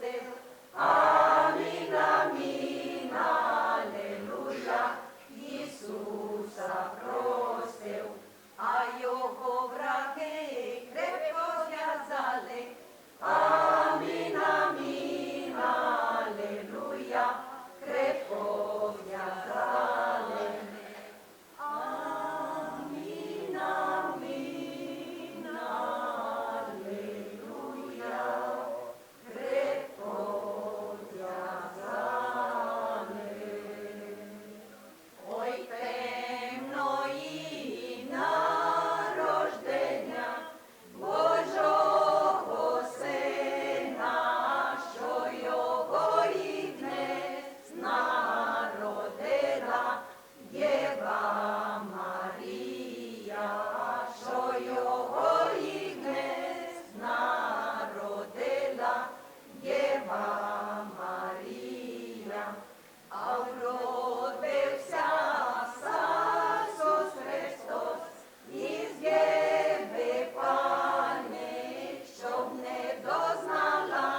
простил. Амин, амин, алелуја, Исуса простил. А јого враге крепко звјазале. Амин, амин, алелуја, крепко звјазале. Амин, амин, алелуја, крепко звјазале. Ој темно и на рождења Божого сена, шо јого и днес народела Дева Марија, шо јого и днес народела Дева Марија. А родевся Сасос Христос из Деве Пане, щоб не дознала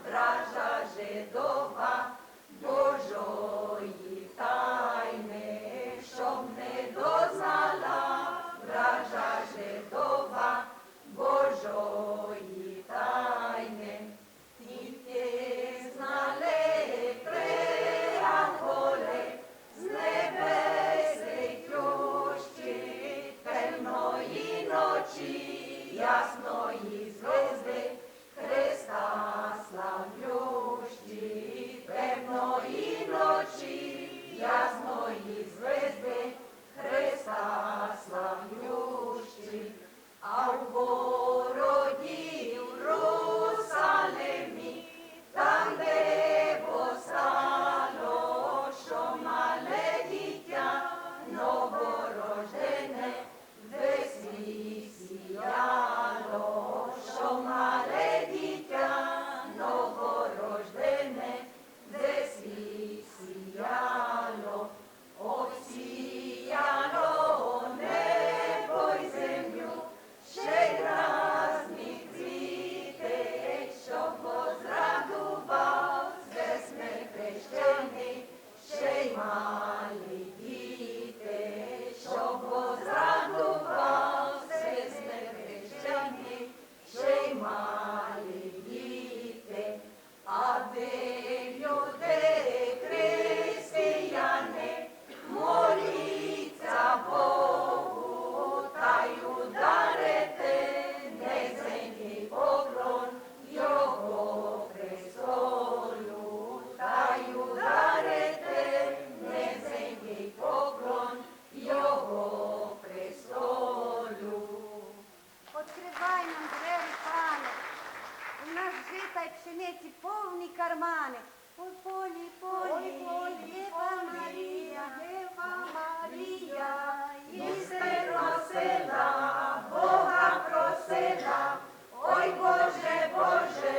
вража жидова Божої тайни, щоб не дознала вража жидова Божої тайни. Тільки знали ангели з небесних ключі, темної ночі, ясної звезди, Христа славлющі, темної ночі, ясної звезди, Христа славлющі. А в городі в Русалемі, там, де постало, що мале дитя новорождене, весь світ сіяло, що мале дитя новорождене, весь світ сіяло, обсіяло небо й землю, ще й разних цвітей, щоб возрадував весни хрещений, ще й малі діти, щоб возрадував весни хрещений, ще й малі діти. А ви, люди християни, моліться Богу, та й ударите низенький поклон Його престолу, та й ударите низенький поклон Його престолу. Откривай нам двері, Пане, у нас жита й пшениці повні кармани. Ой, полі, полі, Дева Марія, Дева Марія, Істинно сила, Бога просила, ой Боже, Боже,